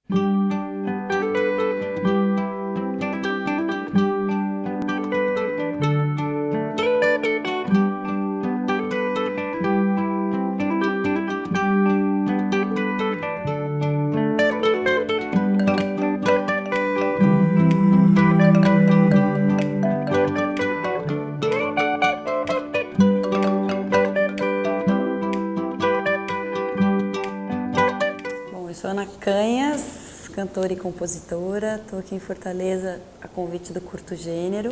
Bom, eu sou Ana Canhas, cantora e compositora. Estou aqui em Fortaleza a convite do Curto Gênero,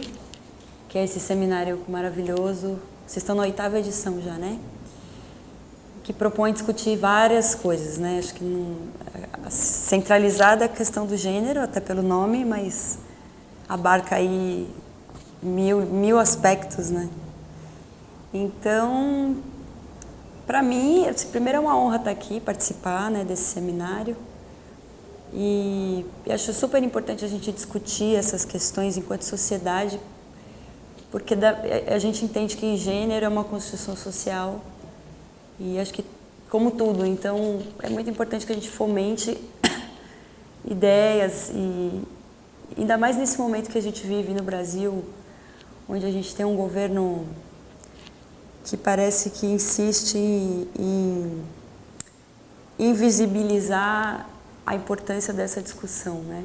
que é esse seminário maravilhoso. Vocês estão na 8ª edição já, né? Que propõe discutir várias coisas, né? Acho que centralizada a questão do gênero, até pelo nome, mas abarca aí mil aspectos, né? Então, para mim, primeiro é uma honra estar aqui, participar, né, desse seminário. E acho super importante a gente discutir essas questões enquanto sociedade, porque a gente entende que gênero é uma construção social e acho que, como tudo, então é muito importante que a gente fomente ideias e ainda mais nesse momento que a gente vive no Brasil, onde a gente tem um governo que parece que insiste em invisibilizar a importância dessa discussão, né?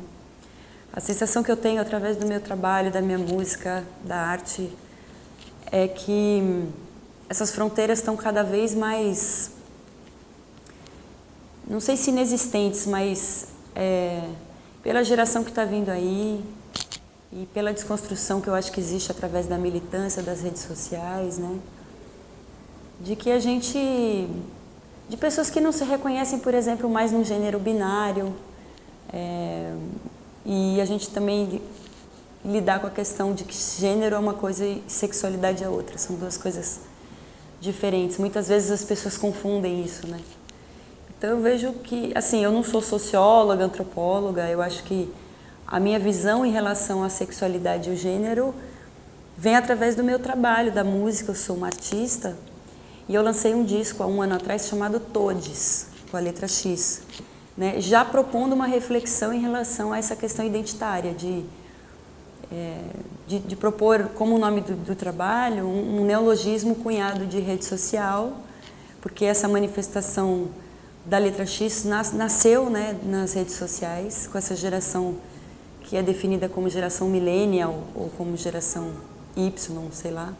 A sensação que eu tenho através do meu trabalho, da minha música, da arte, é que essas fronteiras estão cada vez mais, não sei se inexistentes, mas pela geração que está vindo aí e pela desconstrução que eu acho que existe através da militância das redes sociais, né? De que de pessoas que não se reconhecem, por exemplo, mais num gênero binário, e a gente também lidar com a questão de que gênero é uma coisa e sexualidade é outra, são duas coisas diferentes. Muitas vezes as pessoas confundem isso, né? Então eu vejo que, assim, eu não sou socióloga, antropóloga, eu acho que a minha visão em relação à sexualidade e o gênero vem através do meu trabalho, da música. Eu sou uma artista e eu lancei um disco há um ano atrás chamado Todes, com a letra X, né? Já propondo uma reflexão em relação a essa questão identitária, de propor, como o nome do trabalho, um neologismo cunhado de rede social, porque essa manifestação da letra X nasceu, né, nas redes sociais, com essa geração que é definida como geração millennial ou como geração Y, sei lá.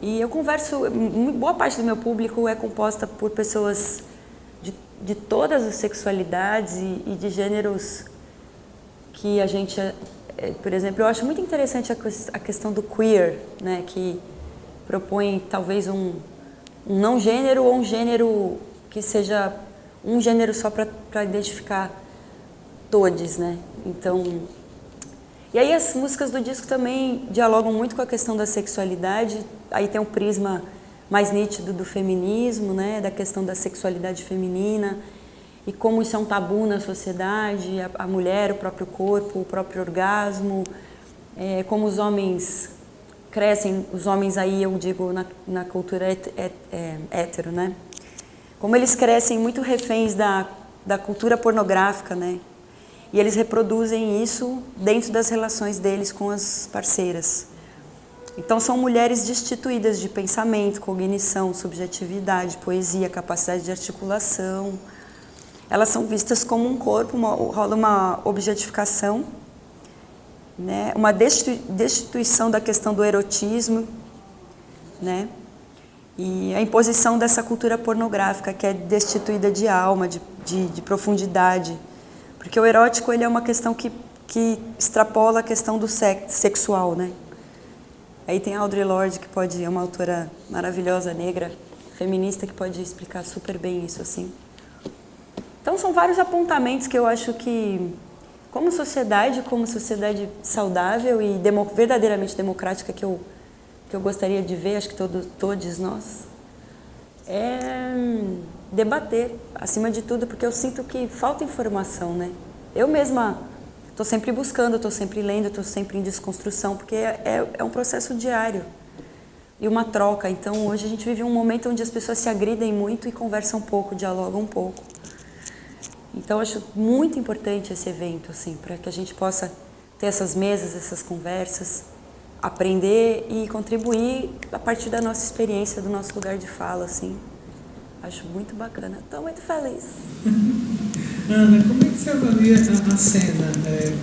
E eu converso, boa parte do meu público é composta por pessoas de todas as sexualidades e de gêneros que a gente, por exemplo, eu acho muito interessante a questão do queer, né, que propõe talvez um não gênero ou um gênero que seja um gênero só para identificar todes, né? Então, e aí as músicas do disco também dialogam muito com a questão da sexualidade. Aí tem um prisma mais nítido do feminismo, né? Da questão da sexualidade feminina e como isso é um tabu na sociedade, a mulher, o próprio corpo, o próprio orgasmo, como os homens crescem, os homens aí eu digo na cultura hétero, né? Como eles crescem muito reféns da cultura pornográfica, né? E eles reproduzem isso dentro das relações deles com as parceiras. Então são mulheres destituídas de pensamento, cognição, subjetividade, poesia, capacidade de articulação. Elas são vistas como um corpo, rola uma objetificação, né? Uma destituição da questão do erotismo, né? E a imposição dessa cultura pornográfica que é destituída de alma, de profundidade. Porque o erótico ele é uma questão que extrapola a questão do sexual, né? Aí tem a Audre Lorde, que é uma autora maravilhosa, negra, feminista, que pode explicar super bem isso, assim. Então são vários apontamentos que eu acho que, como sociedade saudável e verdadeiramente democrática que eu gostaria de ver, acho que todos nós, debater, acima de tudo, porque eu sinto que falta informação, né? Eu mesma estou sempre buscando, estou sempre lendo, estou sempre em desconstrução, porque é um processo diário e uma troca. Então, hoje a gente vive um momento onde as pessoas se agridem muito e conversam um pouco, dialogam um pouco. Então, eu acho muito importante esse evento, assim, para que a gente possa ter essas mesas, essas conversas, aprender e contribuir a partir da nossa experiência, do nosso lugar de fala, assim. Acho muito bacana. Estou muito feliz. Ana, como é que você avalia a cena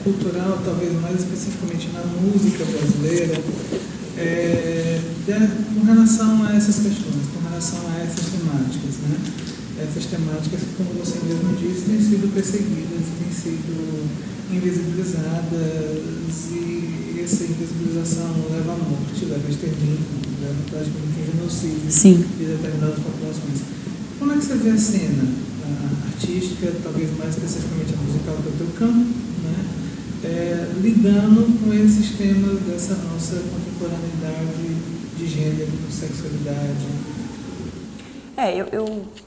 cultural, talvez mais especificamente na música brasileira, com relação a essas questões, com relação a essas temáticas, né? Essas temáticas que, como você mesmo disse, têm sido perseguidas, têm sido invisibilizadas, e essa invisibilização leva à morte, leva a extermínio, leva praticamente a genocídio de determinadas populações. Como é que você vê a cena artística, talvez mais especificamente a musical, que é o teu campo, né? Lidando com esses temas dessa nossa contemporaneidade de gênero, sexualidade?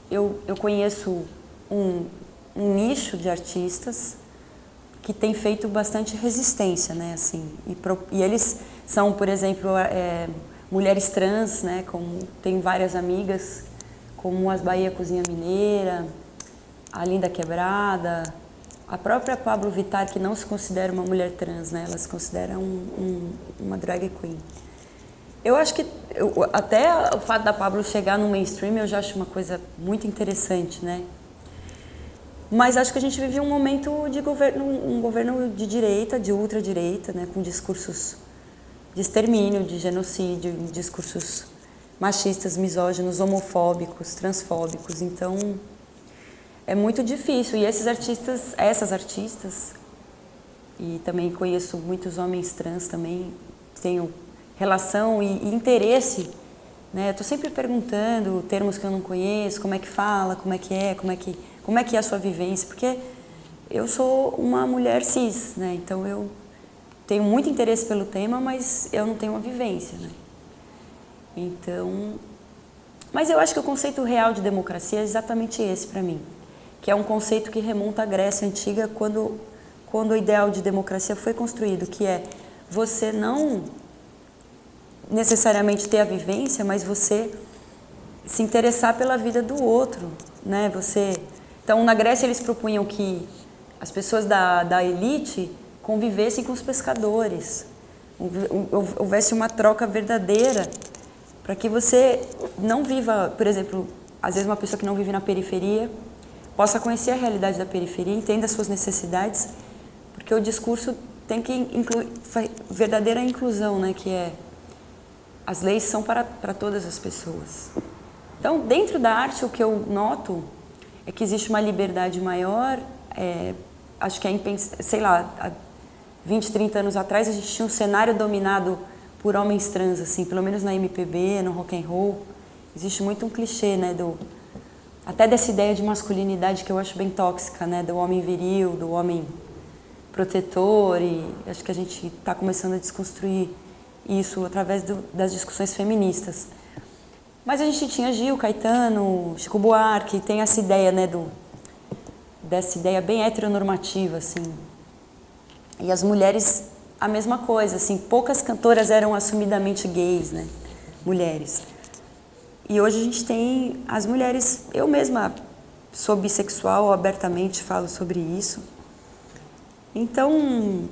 Eu conheço um nicho de artistas que tem feito bastante resistência, né, assim, e eles são, por exemplo, mulheres trans, né, como tem várias amigas, como as Bahia Cozinha Mineira, a Linda Quebrada, a própria Pablo Vittar, que não se considera uma mulher trans, né, ela se considera uma drag queen. Eu acho que até o fato da Pablo chegar no mainstream eu já acho uma coisa muito interessante, né? Mas acho que a gente vive um momento de um governo de direita, de ultradireita, né? Com discursos de extermínio, de genocídio, discursos machistas, misóginos, homofóbicos, transfóbicos. Então, é muito difícil. E essas artistas, e também conheço muitos homens trans também, tenho relação e interesse, né? Eu estou sempre perguntando termos que eu não conheço, como é que fala, como é que é a sua vivência, porque eu sou uma mulher cis, né? Então eu tenho muito interesse pelo tema, mas eu não tenho uma vivência, né? Então, mas eu acho que o conceito real de democracia é exatamente esse para mim, que é um conceito que remonta à Grécia Antiga, quando o ideal de democracia foi construído, que é você não necessariamente ter a vivência, mas você se interessar pela vida do outro, né? Então, na Grécia eles propunham que as pessoas da elite convivessem com os pescadores, houvesse uma troca verdadeira, para que você não viva, por exemplo, às vezes uma pessoa que não vive na periferia possa conhecer a realidade da periferia, entenda as suas necessidades, porque o discurso tem que incluir verdadeira inclusão, né? Que é as leis são para todas as pessoas. Então, dentro da arte, o que eu noto é que existe uma liberdade maior. Acho que sei lá, há 20, 30 anos atrás, a gente tinha um cenário dominado por homens trans, assim, pelo menos na MPB, no rock and roll. Existe muito um clichê, né, até dessa ideia de masculinidade que eu acho bem tóxica, né, do homem viril, do homem protetor, e acho que a gente está começando a desconstruir isso através das discussões feministas. Mas a gente tinha Gil, Caetano, Chico Buarque, tem essa ideia, né, dessa ideia bem heteronormativa, assim. E as mulheres, a mesma coisa, assim, poucas cantoras eram assumidamente gays, né, mulheres. E hoje a gente tem as mulheres, eu mesma sou bissexual, abertamente falo sobre isso. Então,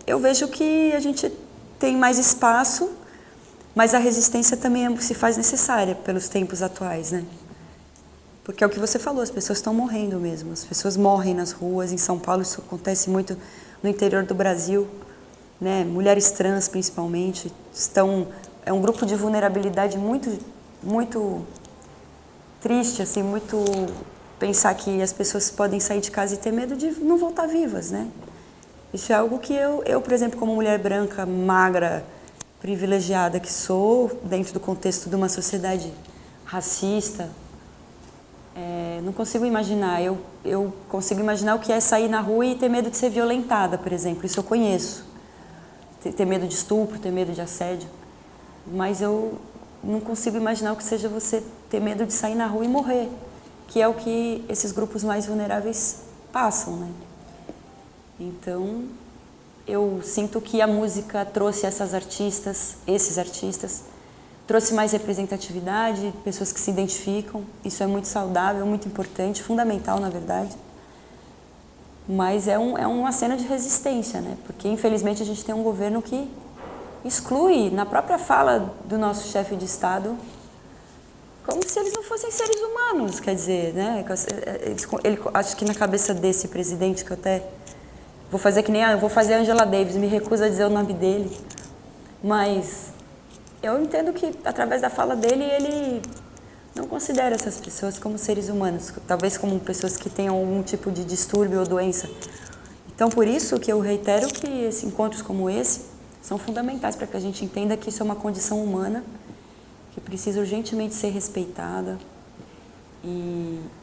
eu vejo que a gente tem mais espaço, mas a resistência também se faz necessária pelos tempos atuais, né? Porque é o que você falou, as pessoas estão morrendo mesmo, as pessoas morrem nas ruas, em São Paulo isso acontece muito, no interior do Brasil, né? Mulheres trans principalmente, é um grupo de vulnerabilidade muito, muito triste, assim, muito pensar que as pessoas podem sair de casa e ter medo de não voltar vivas, né? Isso é algo que eu, por exemplo, como mulher branca, magra, privilegiada que sou, dentro do contexto de uma sociedade racista, não consigo imaginar. Eu consigo imaginar o que é sair na rua e ter medo de ser violentada, por exemplo. Isso eu conheço. Ter medo de estupro, ter medo de assédio. Mas eu não consigo imaginar o que seja você ter medo de sair na rua e morrer, que é o que esses grupos mais vulneráveis passam, né? Então, eu sinto que a música trouxe esses artistas, trouxe mais representatividade, pessoas que se identificam. Isso é muito saudável, muito importante, fundamental, na verdade. Mas é uma cena de resistência, né? Porque infelizmente a gente tem um governo que exclui, na própria fala do nosso chefe de Estado, como se eles não fossem seres humanos, quer dizer, né? Ele, acho que na cabeça desse presidente, que eu até vou fazer que nem eu vou fazer a Angela Davis, me recuso a dizer o nome dele, mas eu entendo que através da fala dele ele não considera essas pessoas como seres humanos, talvez como pessoas que tenham algum tipo de distúrbio ou doença. Então, por isso que eu reitero que encontros como esse são fundamentais para que a gente entenda que isso é uma condição humana, que precisa urgentemente ser respeitada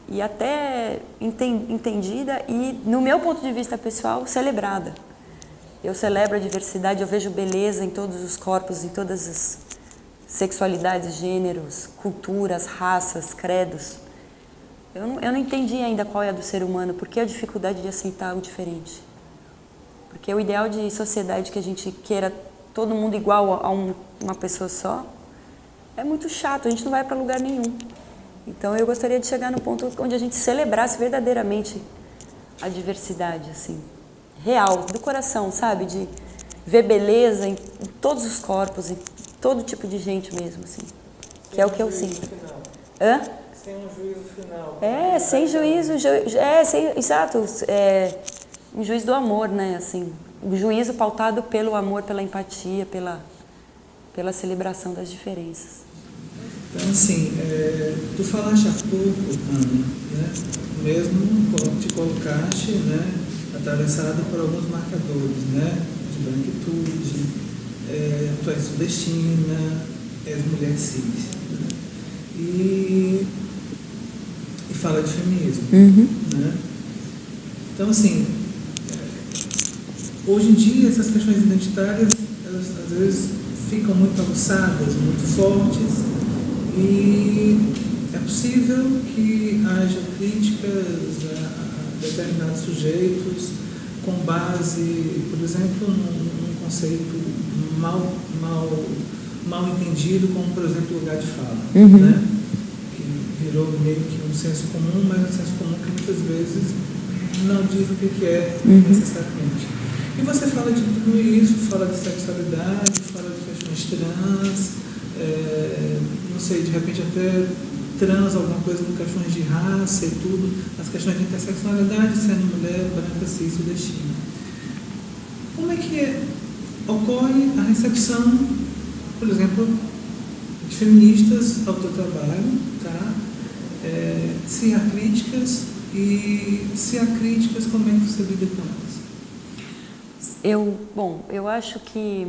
e até entendida e, no meu ponto de vista pessoal, celebrada. Eu celebro a diversidade, eu vejo beleza em todos os corpos, em todas as sexualidades, gêneros, culturas, raças, credos. Eu não entendi ainda qual é a do ser humano, por que a dificuldade de aceitar o diferente. Porque o ideal de sociedade que a gente queira todo mundo igual a uma pessoa só, é muito chato, a gente não vai para lugar nenhum. Então eu gostaria de chegar no ponto onde a gente celebrasse verdadeiramente a diversidade, assim, real, do coração, sabe? De ver beleza em todos os corpos, em todo tipo de gente mesmo, assim. Que é o que eu sinto. Hã? Sem um juízo final. Sem juízo, exato. Um juízo do amor, né? Assim, um juízo pautado pelo amor, pela empatia, pela celebração das diferenças. Então, assim, tu falaste há pouco, Ana, né? Mesmo te colocaste, né? Atravessada por alguns marcadores, né? De branquitude, tu és sudestina, és mulher cis, né? E fala de feminismo, né? Então, assim, hoje em dia essas questões identitárias, elas às vezes ficam muito aguçadas, muito fortes, e é possível que haja críticas a determinados sujeitos com base, por exemplo, num conceito mal entendido, como, por exemplo, lugar de fala, né? Que virou meio que um senso comum, mas um senso comum que muitas vezes não diz o que é necessariamente. E você fala de tudo isso, fala de sexualidade, fala de questões trans, não sei, de repente até trans, alguma coisa com questões de raça e tudo, as questões de interseccionalidade, sendo mulher, branca, cis, sudestina. Como é que ocorre a recepção, por exemplo, de feministas ao teu trabalho, tá? Se há críticas e se há críticas, como é que você lida com elas? Eu acho que,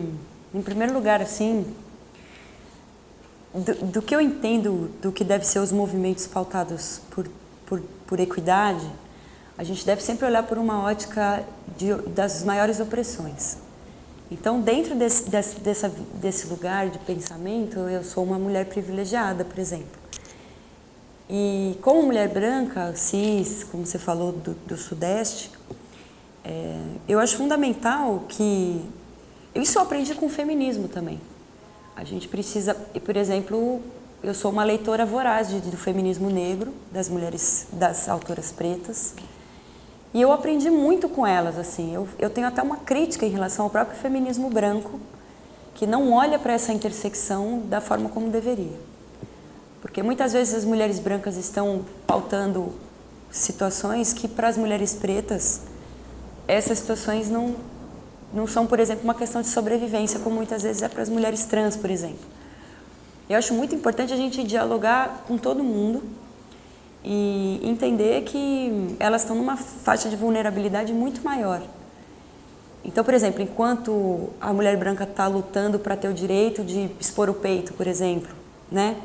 em primeiro lugar, assim, do que eu entendo do que deve ser os movimentos pautados por equidade, a gente deve sempre olhar por uma ótica das maiores opressões. Então, dentro desse lugar de pensamento, eu sou uma mulher privilegiada, por exemplo. E como mulher branca, cis, como você falou do Sudeste, eu acho fundamental que... Isso eu aprendi com o feminismo também. A gente precisa... Por exemplo, eu sou uma leitora voraz do feminismo negro, das mulheres, das autoras pretas. E eu aprendi muito com elas, assim. Eu tenho até uma crítica em relação ao próprio feminismo branco, que não olha para essa intersecção da forma como deveria. Porque muitas vezes as mulheres brancas estão pautando situações que, para as mulheres pretas, essas situações não são, por exemplo, uma questão de sobrevivência, como muitas vezes é para as mulheres trans, por exemplo. Eu acho muito importante a gente dialogar com todo mundo e entender que elas estão numa faixa de vulnerabilidade muito maior. Então, por exemplo, enquanto a mulher branca está lutando para ter o direito de expor o peito, por exemplo, né?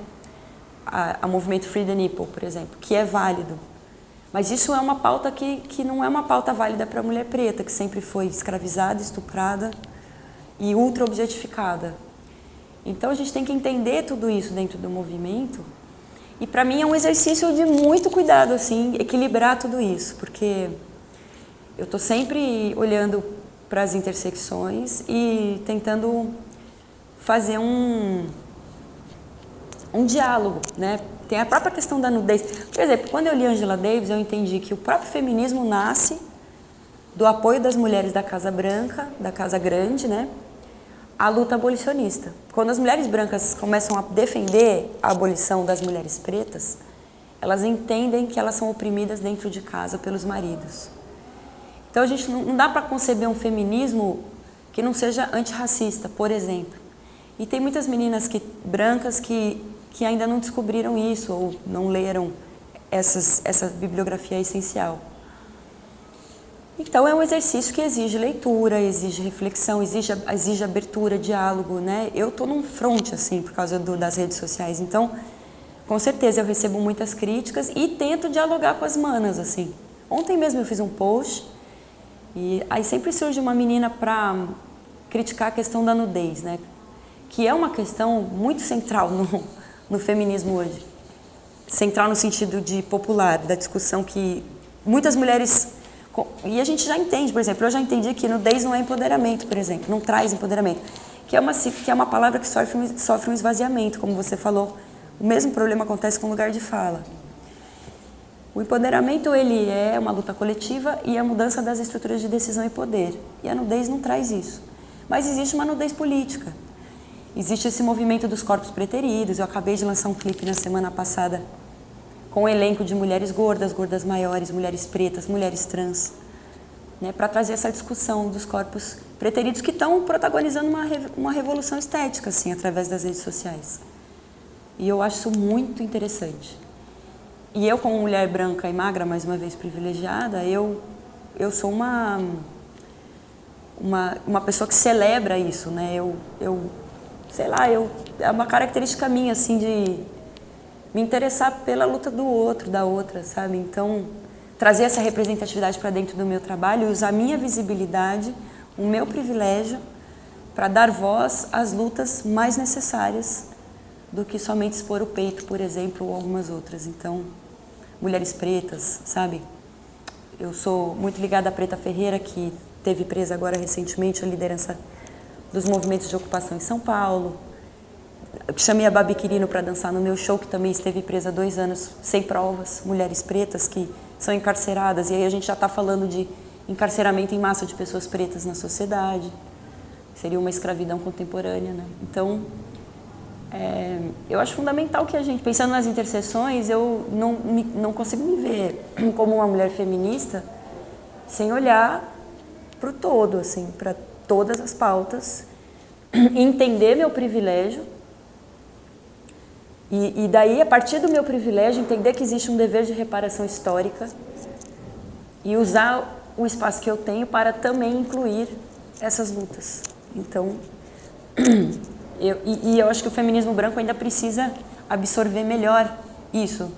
A movimento Free the Nipple, por exemplo, que é válido. Mas isso é uma pauta que não é uma pauta válida para a mulher preta, que sempre foi escravizada, estuprada e ultra objetificada. Então a gente tem que entender tudo isso dentro do movimento. E para mim é um exercício de muito cuidado, assim, equilibrar tudo isso, porque eu estou sempre olhando para as intersecções e tentando fazer um diálogo, né? Tem a própria questão da nudez. Por exemplo, quando eu li Angela Davis, eu entendi que o próprio feminismo nasce do apoio das mulheres da Casa Branca, da Casa Grande, né, à luta abolicionista. Quando as mulheres brancas começam a defender a abolição das mulheres pretas, elas entendem que elas são oprimidas dentro de casa pelos maridos. Então a gente não dá para conceber um feminismo que não seja antirracista, por exemplo. E tem muitas meninas brancas que ainda não descobriram isso ou não leram essa bibliografia essencial. Então é um exercício que exige leitura, exige reflexão, exige abertura, diálogo, né? Eu estou num fronte, assim, por causa das redes sociais, então com certeza eu recebo muitas críticas e tento dialogar com as manas, assim. Ontem mesmo eu fiz um post e aí sempre surge uma menina para criticar a questão da nudez, né? Que é uma questão muito central no feminismo hoje. Central no sentido de popular, da discussão que muitas mulheres... E a gente já entende, por exemplo, eu já entendi que nudez não é empoderamento, por exemplo, não traz empoderamento. Que é uma palavra que sofre um esvaziamento, como você falou. O mesmo problema acontece com o lugar de fala. O empoderamento, ele é uma luta coletiva e a mudança das estruturas de decisão e poder. E a nudez não traz isso. Mas existe uma nudez política. Existe esse movimento dos corpos preteridos. Eu acabei de lançar um clipe na semana passada com um elenco de mulheres gordas, gordas maiores, mulheres pretas, mulheres trans, né, para trazer essa discussão dos corpos preteridos que estão protagonizando uma revolução estética, assim, através das redes sociais. E eu acho isso muito interessante. E eu, como mulher branca e magra, mais uma vez privilegiada, eu sou uma pessoa que celebra isso, né? Sei lá, é uma característica minha, assim, de me interessar pela luta do outro, da outra, sabe? Então, trazer essa representatividade para dentro do meu trabalho e usar a minha visibilidade, o meu privilégio, para dar voz às lutas mais necessárias do que somente expor o peito, por exemplo, ou algumas outras. Então, mulheres pretas, sabe? Eu sou muito ligada à Preta Ferreira, que teve presa agora recentemente a liderança dos movimentos de ocupação em São Paulo. Eu chamei a Babi Quirino para dançar no meu show, que também esteve presa 2 anos sem provas, mulheres pretas que são encarceradas. E aí a gente já está falando de encarceramento em massa de pessoas pretas na sociedade. Seria uma escravidão contemporânea, né? Então, eu acho fundamental que a gente, pensando nas interseções, eu não consigo me ver como uma mulher feminista sem olhar para o todo, assim, para todas as pautas, entender meu privilégio e daí, a partir do meu privilégio, entender que existe um dever de reparação histórica e usar o espaço que eu tenho para também incluir essas lutas. Então, eu acho que o feminismo branco ainda precisa absorver melhor isso.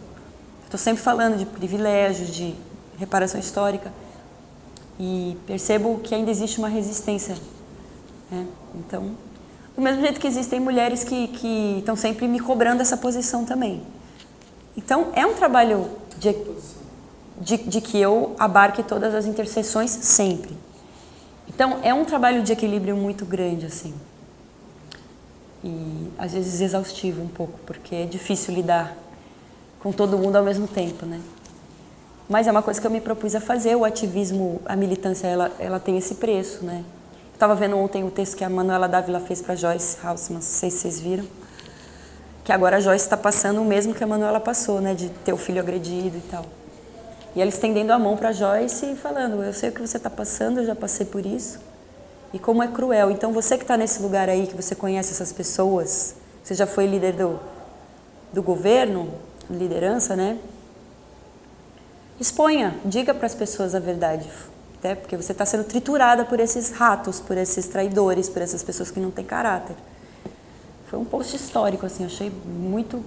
Estou sempre falando de privilégios, de reparação histórica e percebo que ainda existe uma resistência, né? Então, do mesmo jeito que existem mulheres que estão sempre me cobrando essa posição também. Então, é um trabalho de que eu abarque todas as interseções sempre. Então, é um trabalho de equilíbrio muito grande, assim. E, às vezes, exaustivo um pouco, porque é difícil lidar com todo mundo ao mesmo tempo, né? Mas é uma coisa que eu me propus a fazer. O ativismo, a militância, ela tem esse preço, né? Estava vendo ontem o texto que a Manuela Dávila fez para Joyce Haussmann, não sei se vocês viram, que agora a Joyce está passando o mesmo que a Manuela passou, né, de ter o filho agredido e tal. E ela estendendo a mão para a Joyce e falando, eu sei o que você está passando, eu já passei por isso, e como é cruel. Então você que está nesse lugar aí, que você conhece essas pessoas, você já foi líder do governo, liderança, né, exponha, diga para as pessoas a verdade. Até porque você está sendo triturada por esses ratos, por esses traidores, por essas pessoas que não têm caráter. Foi um post histórico, assim, achei muito...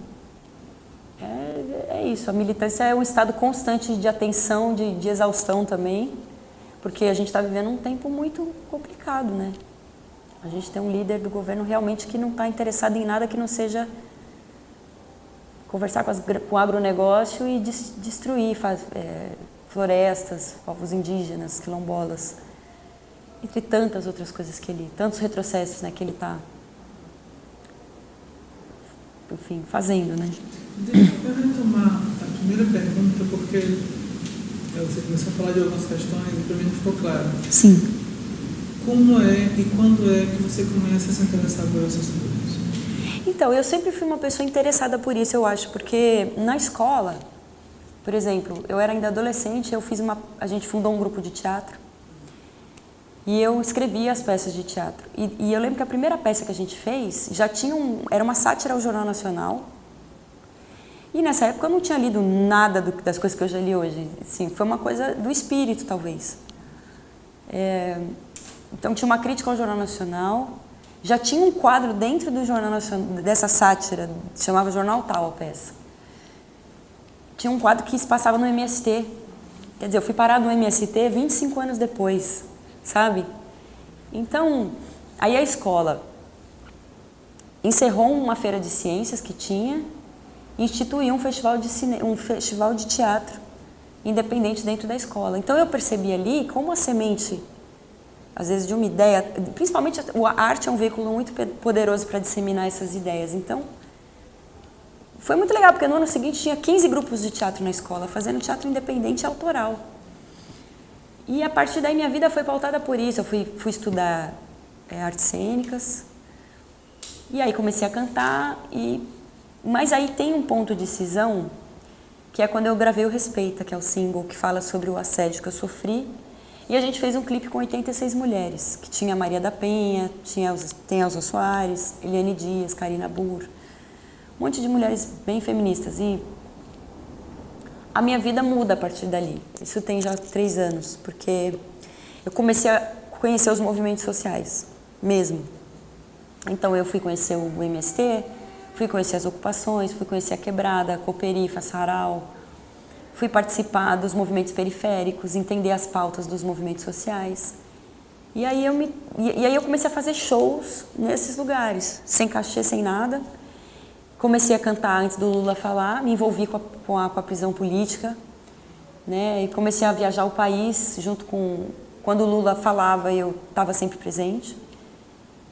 É isso, a militância é um estado constante de atenção, de exaustão também, porque a gente está vivendo um tempo muito complicado, né? A gente tem um líder do governo realmente que não está interessado em nada que não seja conversar com o agronegócio e destruir florestas, povos indígenas, quilombolas, entre tantas outras coisas tantos retrocessos, né, que ele está, enfim, fazendo, né? Deixa eu retomar a primeira pergunta, porque Você começou a falar de algumas questões e para mim não ficou claro. Sim. Como é e quando é que você começa a se interessar por esses estudos? Então, eu sempre fui uma pessoa interessada por isso, eu acho, porque na escola, por exemplo, eu era ainda adolescente, a gente fundou um grupo de teatro e eu escrevia as peças de teatro. E eu lembro que a primeira peça que a gente fez era uma sátira ao Jornal Nacional. E nessa época eu não tinha lido nada das coisas que eu já li hoje. Assim, foi uma coisa do espírito, talvez. Então tinha uma crítica ao Jornal Nacional. Já tinha um quadro dentro do Jornal Nacional, dessa sátira, chamava Jornal Tal a peça. Tinha um quadro que se passava no MST. Quer dizer, eu fui parar no MST 25 anos depois, sabe? Então, aí a escola encerrou uma feira de ciências que tinha, instituiu um festival de teatro independente dentro da escola. Então eu percebi ali como a semente, às vezes, de uma ideia, principalmente a arte é um veículo muito poderoso para disseminar essas ideias. Então, foi muito legal, porque no ano seguinte tinha 15 grupos de teatro na escola, fazendo teatro independente e autoral. E a partir daí minha vida foi pautada por isso. Eu fui estudar artes cênicas, e aí comecei a cantar, mas aí tem um ponto de cisão, que é quando eu gravei o Respeita, que é o single que fala sobre o assédio que eu sofri. E a gente fez um clipe com 86 mulheres, que tinha Maria da Penha, tem Elza Soares, Eliane Dias, Karina Burr, um monte de mulheres bem feministas. E a minha vida muda a partir dali. Isso tem já 3 anos, porque eu comecei a conhecer os movimentos sociais, mesmo. Então eu fui conhecer o MST, fui conhecer as ocupações, fui conhecer a Quebrada, a Cooperifa, a Sarau, fui participar dos movimentos periféricos, entender as pautas dos movimentos sociais. E aí eu comecei a fazer shows nesses lugares, sem cachê, sem nada. Comecei a cantar antes do Lula falar, me envolvi com a prisão política, né? E comecei a viajar o país junto com... Quando o Lula falava, eu estava sempre presente.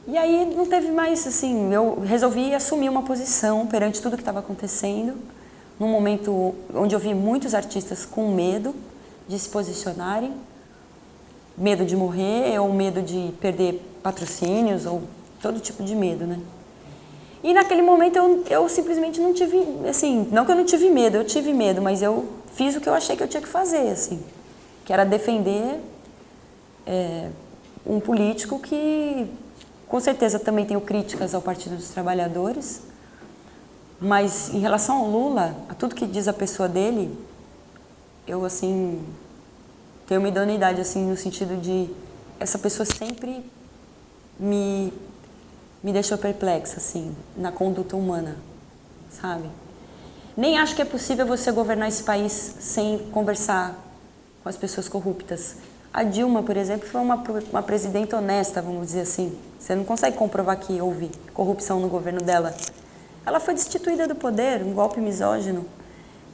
E aí não teve mais, assim, eu resolvi assumir uma posição perante tudo que estava acontecendo, num momento onde eu vi muitos artistas com medo de se posicionarem, medo de morrer ou medo de perder patrocínios ou todo tipo de medo, né? E naquele momento eu simplesmente não tive, assim, não que eu não tive medo, eu tive medo, mas eu fiz o que eu achei que eu tinha que fazer, assim, que era defender um político que, com certeza, também tenho críticas ao Partido dos Trabalhadores, mas em relação ao Lula, a tudo que diz a pessoa dele, eu, assim, tenho uma idoneidade, assim, no sentido de essa pessoa sempre me deixou perplexa, assim, na conduta humana, sabe? Nem acho que é possível você governar esse país sem conversar com as pessoas corruptas. A Dilma, por exemplo, foi uma presidenta honesta, vamos dizer assim. Você não consegue comprovar que houve corrupção no governo dela. Ela foi destituída do poder, um golpe misógino.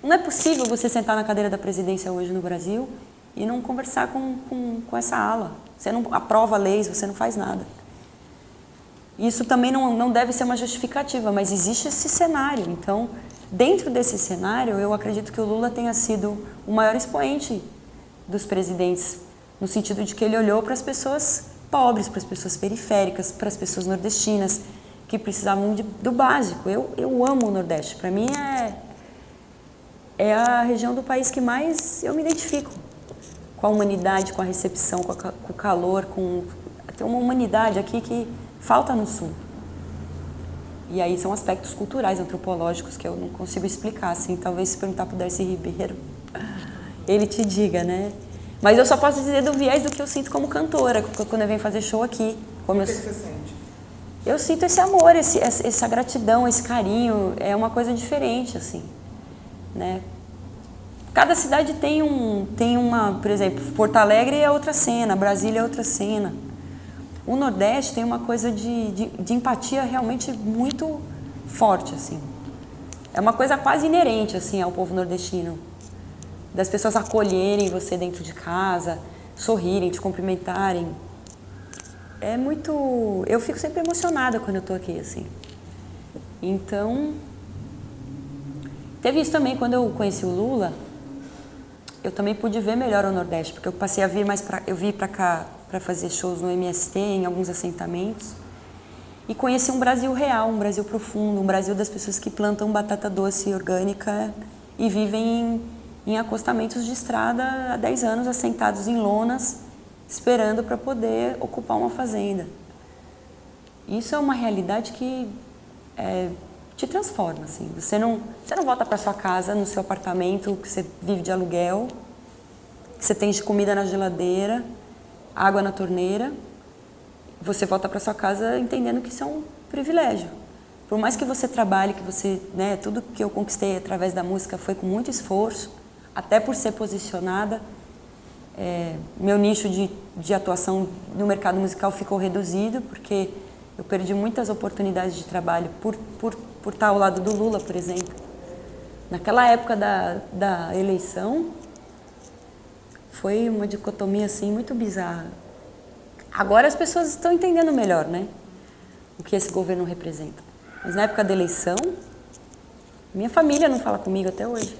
Não é possível você sentar na cadeira da presidência hoje no Brasil e não conversar com essa ala. Você não aprova leis, você não faz nada. Isso também não deve ser uma justificativa, mas existe esse cenário. Então, dentro desse cenário, eu acredito que o Lula tenha sido o maior expoente dos presidentes, no sentido de que ele olhou para as pessoas pobres, para as pessoas periféricas, para as pessoas nordestinas, que precisavam do básico. Eu amo o Nordeste. Para mim é a região do país que mais eu me identifico com a humanidade, com a recepção, com o calor, tem uma humanidade aqui que falta no Sul. E aí são aspectos culturais, antropológicos, que eu não consigo explicar, assim. Talvez se perguntar para o Darcy Ribeiro, ele te diga, né? Mas eu só posso dizer do viés do que eu sinto como cantora, quando eu venho fazer show aqui. O que você sente? Eu sinto esse amor, essa gratidão, esse carinho, é uma coisa diferente, assim, né? Cada cidade tem uma, por exemplo, Porto Alegre é outra cena, Brasília é outra cena. O Nordeste tem uma coisa de empatia realmente muito forte, assim. É uma coisa quase inerente, assim, ao povo nordestino. Das pessoas acolherem você dentro de casa, sorrirem, te cumprimentarem. É muito... Eu fico sempre emocionada quando eu tô aqui, assim. Então... Teve isso também, quando eu conheci o Lula, eu também pude ver melhor o Nordeste, porque eu passei a vir eu vim para cá para fazer shows no MST, em alguns assentamentos, e conheci um Brasil real, um Brasil profundo, um Brasil das pessoas que plantam batata doce orgânica e vivem em acostamentos de estrada há 10 anos, assentados em lonas, esperando para poder ocupar uma fazenda. Isso é uma realidade que te transforma, assim. Você não volta para sua casa, no seu apartamento, que você vive de aluguel, que você tem de comida na geladeira, água na torneira. Você volta para sua casa entendendo que isso é um privilégio. Por mais que você trabalhe, que você, né, tudo que eu conquistei através da música foi com muito esforço, até por ser posicionada, meu nicho de atuação no mercado musical ficou reduzido, porque eu perdi muitas oportunidades de trabalho por estar ao lado do Lula, por exemplo. Naquela época da eleição, foi uma dicotomia assim, muito bizarra. Agora as pessoas estão entendendo melhor, né, o que esse governo representa. Mas na época da eleição, minha família não fala comigo até hoje.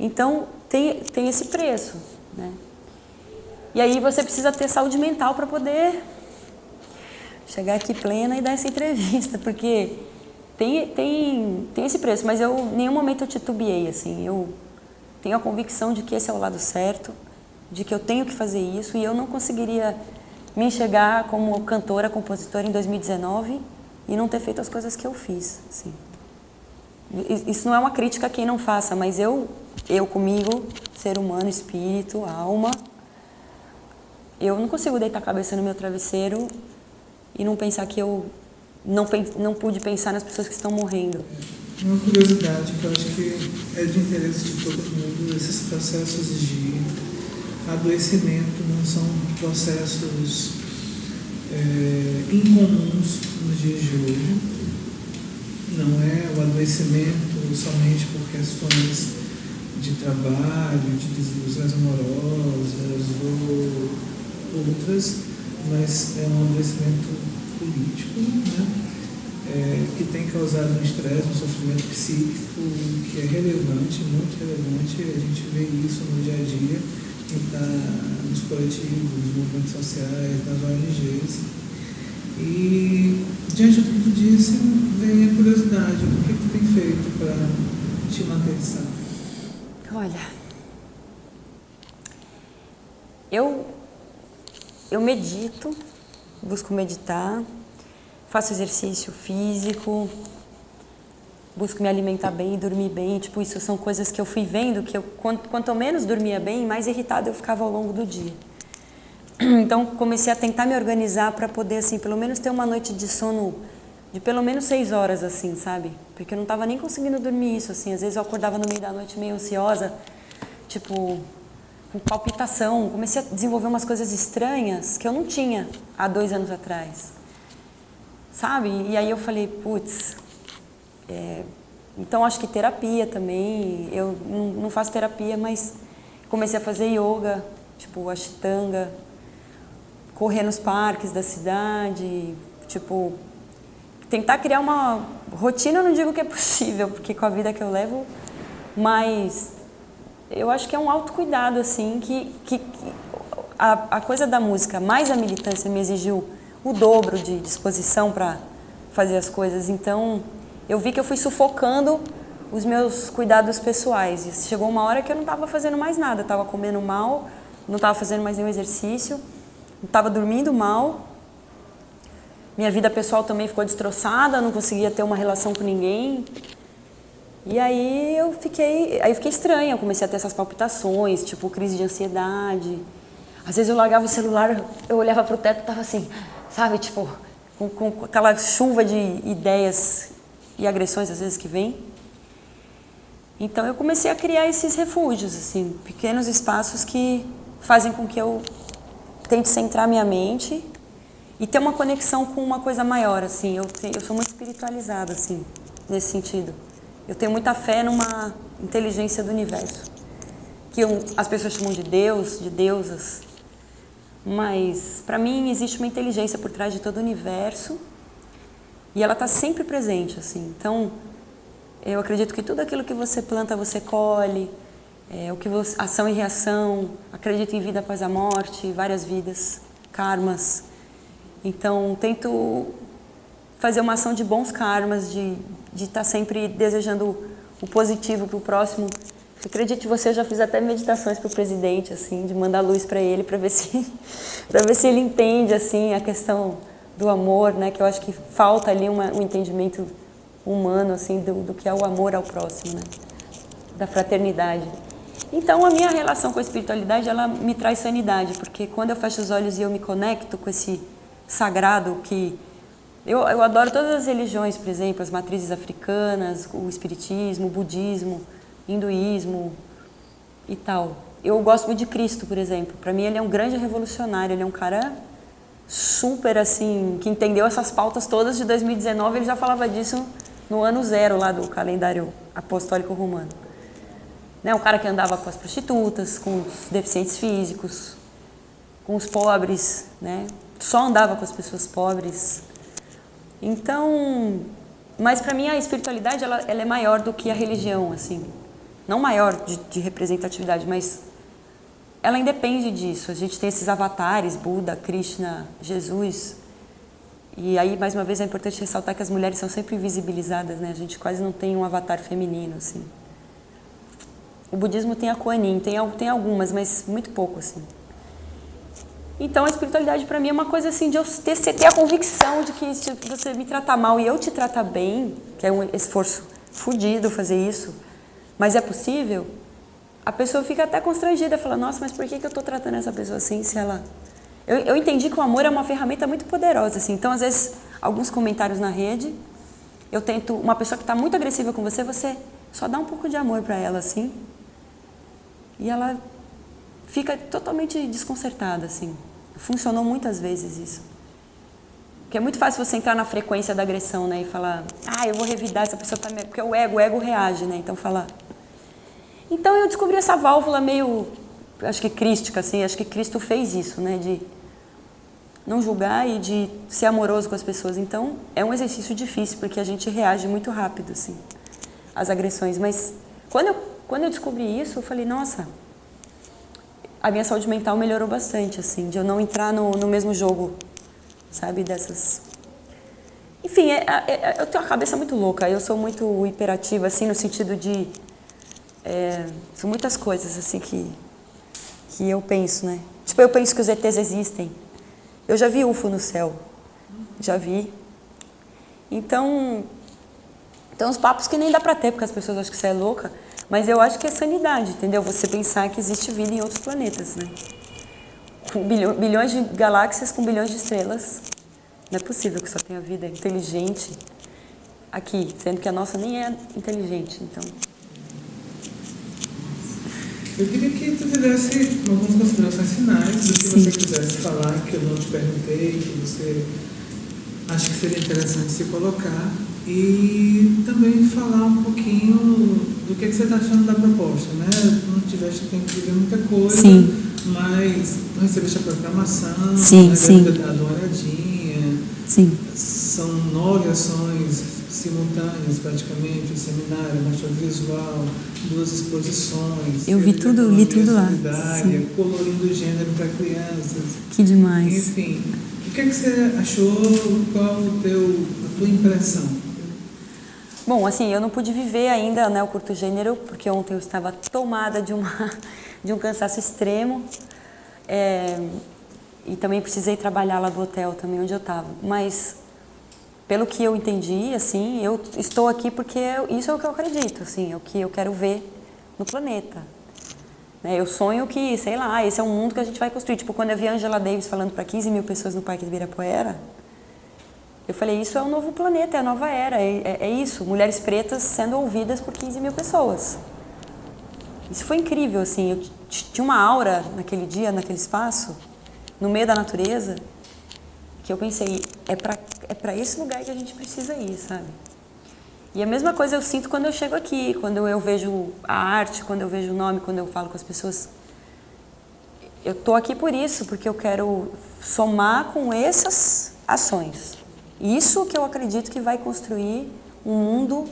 Então, tem esse preço, né? E aí você precisa ter saúde mental para poder chegar aqui plena e dar essa entrevista, porque tem esse preço, mas em nenhum momento eu titubeei, assim. Eu tenho a convicção de que esse é o lado certo, de que eu tenho que fazer isso, e eu não conseguiria me enxergar como cantora, compositora em 2019 e não ter feito as coisas que eu fiz, assim. Isso não é uma crítica a quem não faça, mas eu comigo, ser humano, espírito, alma, eu não consigo deitar a cabeça no meu travesseiro e não pensar que eu não pude pensar nas pessoas que estão morrendo. Uma curiosidade que eu acho que é de interesse de todo mundo, esses processos de adoecimento não são processos incomuns nos dias de hoje. Não é o adoecimento somente por questões de trabalho, de desilusões amorosas ou outras, mas é um adoecimento político, né? Que tem causado um estresse, um sofrimento psíquico que é relevante, muito relevante. A gente vê isso no dia a dia, nos coletivos, nos movimentos sociais, nas ONGs. E, diante de tudo isso, vem a curiosidade: o que tu tem feito para te manter sã? Olha, eu medito, busco meditar, faço exercício físico, busco me alimentar bem, dormir bem. Tipo, isso são coisas que eu fui vendo que quanto menos dormia bem, mais irritada eu ficava ao longo do dia. Então, comecei a tentar me organizar para poder, assim, pelo menos ter uma noite de sono de pelo menos 6 horas, assim, sabe? Porque eu não estava nem conseguindo dormir isso, assim. Às vezes eu acordava no meio da noite meio ansiosa, tipo, com palpitação. Comecei a desenvolver umas coisas estranhas que eu não tinha há 2 anos atrás, sabe? E aí eu falei, putz, então acho que terapia também. Eu não faço terapia, mas comecei a fazer yoga, tipo, ashtanga, correr nos parques da cidade, tipo, tentar criar uma rotina. Eu não digo que é possível, porque com a vida que eu levo, mas eu acho que é um autocuidado, assim, que a coisa da música, mais a militância, me exigiu o dobro de disposição para fazer as coisas. Então, eu vi que eu fui sufocando os meus cuidados pessoais. E chegou uma hora que eu não estava fazendo mais nada, eu estava comendo mal, não estava fazendo mais nenhum exercício, não estava dormindo mal. Minha vida pessoal também ficou destroçada, não conseguia ter uma relação com ninguém. E aí eu fiquei estranha, eu comecei a ter essas palpitações, tipo crise de ansiedade. Às vezes eu largava o celular, eu olhava para o teto e estava assim, sabe, tipo, com aquela chuva de ideias e agressões às vezes que vem. Então eu comecei a criar esses refúgios, assim, pequenos espaços que fazem com que eu tente centrar minha mente e ter uma conexão com uma coisa maior, assim. Eu sou muito espiritualizada, assim, nesse sentido. Eu tenho muita fé numa inteligência do universo, que as pessoas chamam de Deus, de deusas, mas para mim existe uma inteligência por trás de todo o universo e ela está sempre presente, assim. Então, eu acredito que tudo aquilo que você planta, você colhe. o que você, ação e reação, acredito em vida após a morte, várias vidas, karmas. Então, tento fazer uma ação de bons karmas, de estar sempre desejando o positivo para o próximo. Eu acredito que você, já fiz até meditações para o presidente, assim, de mandar luz para ele, para ver se ele entende, assim, a questão do amor, né? Que eu acho que falta ali um entendimento humano, assim, do que é o amor ao próximo, né? Da fraternidade. Então, a minha relação com a espiritualidade, ela me traz sanidade, porque quando eu fecho os olhos e eu me conecto com esse sagrado que... Eu adoro todas as religiões, por exemplo, as matrizes africanas, o espiritismo, o budismo, hinduísmo e tal. Eu gosto muito de Cristo, por exemplo. Para mim, ele é um grande revolucionário, ele é um cara super, assim, que entendeu essas pautas todas de 2019, ele já falava disso no ano 0 lá do calendário apostólico romano. Né, um cara que andava com as prostitutas, com os deficientes físicos, com os pobres, né? Só andava com as pessoas pobres. Então, mas para mim a espiritualidade ela é maior do que a religião, assim. Não maior de representatividade, mas ela independe disso. A gente tem esses avatares, Buda, Krishna, Jesus. E aí, mais uma vez, é importante ressaltar que as mulheres são sempre invisibilizadas, né? A gente quase não tem um avatar feminino, assim. O budismo tem a Kuan-Yin, tem algumas, mas muito pouco, assim. Então, a espiritualidade para mim é uma coisa assim de eu ter a convicção de que se você me tratar mal e eu te tratar bem, que é um esforço fodido fazer isso, mas é possível, a pessoa fica até constrangida, fala, nossa, mas por que eu estou tratando essa pessoa assim se ela... Eu entendi que o amor é uma ferramenta muito poderosa, assim. Então, às vezes, alguns comentários na rede, eu tento, uma pessoa que está muito agressiva com você, você só dá um pouco de amor para ela, assim, e ela fica totalmente desconcertada, assim. Funcionou muitas vezes isso. Porque é muito fácil você entrar na frequência da agressão, né? E falar, eu vou revidar, essa pessoa tá... Porque o ego reage, né? Então, falar... Então, eu descobri essa válvula meio, acho que crística, assim. Acho que Cristo fez isso, né? De não julgar e de ser amoroso com as pessoas. Então, é um exercício difícil, porque a gente reage muito rápido, assim, às agressões. Mas, quando eu descobri isso, eu falei, nossa... A minha saúde mental melhorou bastante, assim, de eu não entrar no mesmo jogo, sabe, dessas... Enfim, eu tenho a cabeça muito louca, eu sou muito hiperativa, assim, no sentido de... são muitas coisas, assim, que eu penso, né? Tipo, eu penso que os ETs existem. Eu já vi UFO no céu, já vi. Então, tem uns papos que nem dá pra ter, porque as pessoas acham que você é louca. Mas eu acho que é sanidade, entendeu? Você pensar que existe vida em outros planetas, né? Com bilhões de galáxias com bilhões de estrelas. Não é possível que só tenha vida inteligente aqui, sendo que a nossa nem é inteligente, então... Eu queria que tu fizesse algumas considerações finais do que você quisesse falar, que eu não te perguntei, que você acha que seria interessante se colocar. E também falar um pouquinho do que você está achando da proposta, né? Não tiveste tempo de ver muita coisa, mas não recebeste a programação, deve ter dado uma olhadinha. São 9 ações simultâneas, praticamente, um seminário, uma show visual, 2 exposições. Eu vi tudo, li tudo lá. Colorindo gênero para crianças. Que demais. Enfim, o que você achou? Qual a tua impressão? Bom, assim, eu não pude viver ainda, né, o curto gênero, porque ontem eu estava tomada de um cansaço extremo. E também precisei trabalhar lá do hotel também onde eu estava. Mas, pelo que eu entendi, assim, eu estou aqui porque isso é o que eu acredito, assim, é o que eu quero ver no planeta. Né, eu sonho que, sei lá, esse é um mundo que a gente vai construir. Tipo, quando eu vi a Angela Davis falando para 15 mil pessoas no Parque do Ibirapuera, eu falei, isso é o novo planeta, é a nova era, é isso, mulheres pretas sendo ouvidas por 15 mil pessoas. Isso foi incrível, assim, eu tinha uma aura naquele dia, naquele espaço, no meio da natureza, que eu pensei, é pra esse lugar que a gente precisa ir, sabe? E a mesma coisa eu sinto quando eu chego aqui, quando eu vejo a arte, quando eu vejo o nome, quando eu falo com as pessoas. Eu tô aqui por isso, porque eu quero somar com essas ações. Isso que eu acredito que vai construir um mundo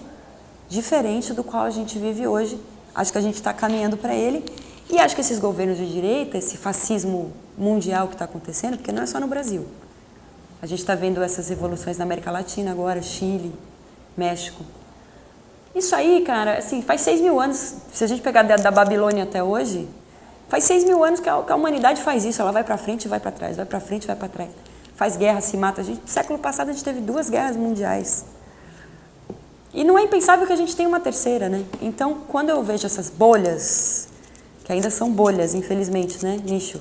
diferente do qual a gente vive hoje, Acho que a gente está caminhando para ele. E acho que esses governos de direita, esse fascismo mundial que está acontecendo, porque não é só no Brasil. A gente está vendo essas revoluções na América Latina agora, Chile, México. Isso aí, cara, assim, faz 6.000 anos, se a gente pegar da Babilônia até hoje, faz 6.000 anos que a humanidade faz isso. Ela vai para frente e vai para trás, vai para frente e vai para trás. Faz guerra, se mata. No século passado a gente teve 2 guerras mundiais. E não é impensável que a gente tenha uma terceira, né? Então, quando eu vejo essas bolhas, que ainda são bolhas, infelizmente, né? Nicho.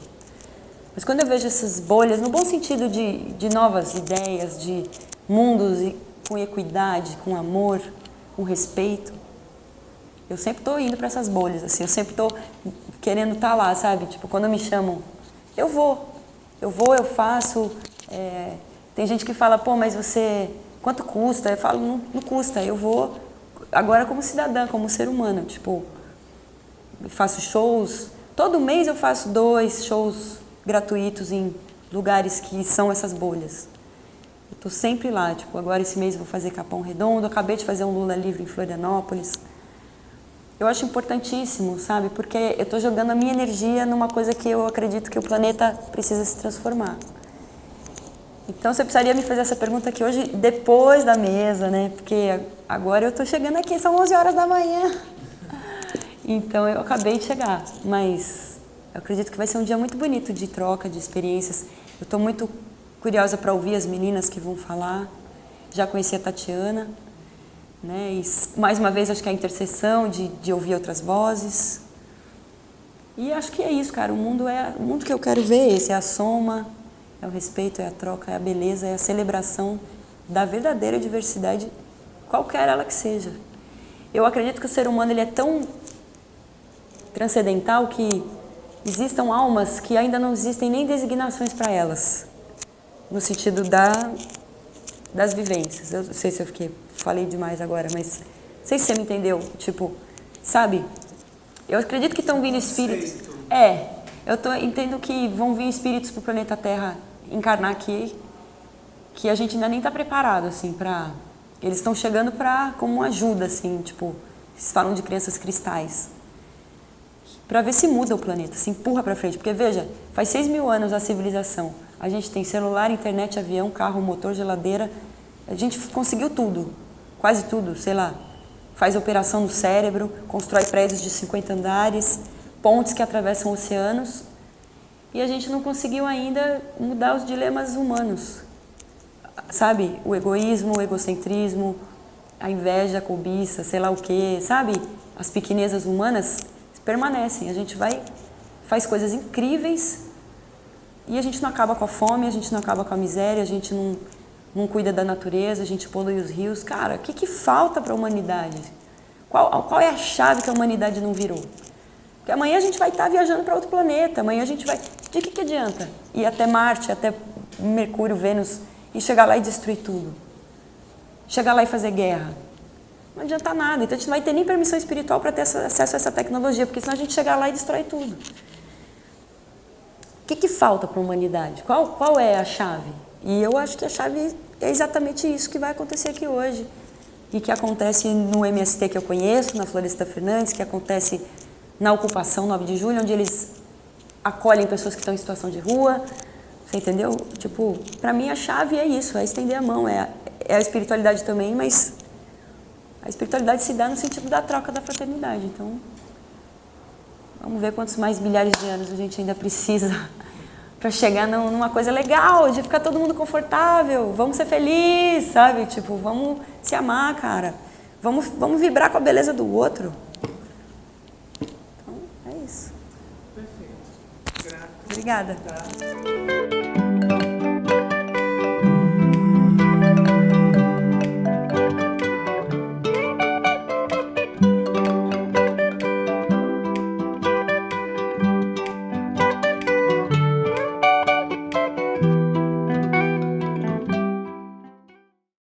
Mas quando eu vejo essas bolhas, no bom sentido de novas ideias, de mundos com equidade, com amor, com respeito, eu sempre estou indo para essas bolhas, assim, eu sempre estou querendo estar lá, sabe? Tipo, quando me chamam, eu faço. Tem gente que fala, pô, mas você, quanto custa? Eu falo, não custa, eu vou agora como cidadã, como ser humano, tipo, faço shows, todo mês eu faço 2 shows gratuitos em lugares que são essas bolhas. Eu tô sempre lá, tipo, agora esse mês eu vou fazer Capão Redondo, acabei de fazer um Lula Livre em Florianópolis. Eu acho importantíssimo, sabe? Porque eu tô jogando a minha energia numa coisa que eu acredito que o planeta precisa se transformar. Então você precisaria me fazer essa pergunta aqui hoje, depois da mesa, né? Porque agora eu tô chegando aqui, são 11 horas da manhã. Então eu acabei de chegar, mas eu acredito que vai ser um dia muito bonito de troca, de experiências. Eu estou muito curiosa para ouvir as meninas que vão falar. Já conheci a Tatiana, né? E mais uma vez acho que é a interseção de ouvir outras vozes. E acho que é isso, cara. O mundo que eu quero ver é esse, é a soma, é o respeito, é a troca, é a beleza, é a celebração da verdadeira diversidade, qualquer ela que seja. Eu acredito que o ser humano ele é tão transcendental que existam almas que ainda não existem nem designações para elas, no sentido das vivências. Eu não sei se falei demais agora, mas não sei se você me entendeu, tipo, sabe? Eu acredito que estão vindo espíritos. Entendo que vão vir espíritos para o planeta Terra encarnar aqui, que a gente ainda nem está preparado, assim, para. Eles estão chegando como uma ajuda, assim, tipo, eles falam de crianças cristais, para ver se muda o planeta, se empurra para frente. Porque, veja, faz 6.000 anos a civilização. A gente tem celular, internet, avião, carro, motor, geladeira. A gente conseguiu tudo, quase tudo, sei lá. Faz operação no cérebro, constrói prédios de 50 andares, pontes que atravessam oceanos. E a gente não conseguiu ainda mudar os dilemas humanos. Sabe? O egoísmo, o egocentrismo, a inveja, a cobiça, sei lá o quê, sabe? As pequenezas humanas permanecem. A gente faz coisas incríveis e a gente não acaba com a fome, a gente não acaba com a miséria, a gente não cuida da natureza, a gente polui os rios. Cara, o que falta para a humanidade? Qual é a chave que a humanidade não virou? Porque amanhã a gente vai estar viajando para outro planeta, amanhã a gente vai... De que adianta? Ir até Marte, até Mercúrio, Vênus e chegar lá e destruir tudo? Chegar lá e fazer guerra? Não adianta nada. Então a gente não vai ter nem permissão espiritual para ter acesso a essa tecnologia, porque senão a gente chegar lá e destrói tudo. O que falta para a humanidade? Qual é a chave? E eu acho que a chave é exatamente isso que vai acontecer aqui hoje. E que acontece no MST que eu conheço, na Floresta Fernandes, que acontece na Ocupação 9 de Julho, onde eles acolhem pessoas que estão em situação de rua. Você entendeu? Tipo, para mim a chave é isso, é estender a mão, é a espiritualidade também, mas a espiritualidade se dá no sentido da troca da fraternidade. Então, vamos ver quantos mais milhares de anos a gente ainda precisa para chegar numa coisa legal, de ficar todo mundo confortável, vamos ser felizes, sabe? Tipo, vamos se amar, cara. Vamos vibrar com a beleza do outro. Então, é isso. Perfeito. Grato. Obrigada. Tá.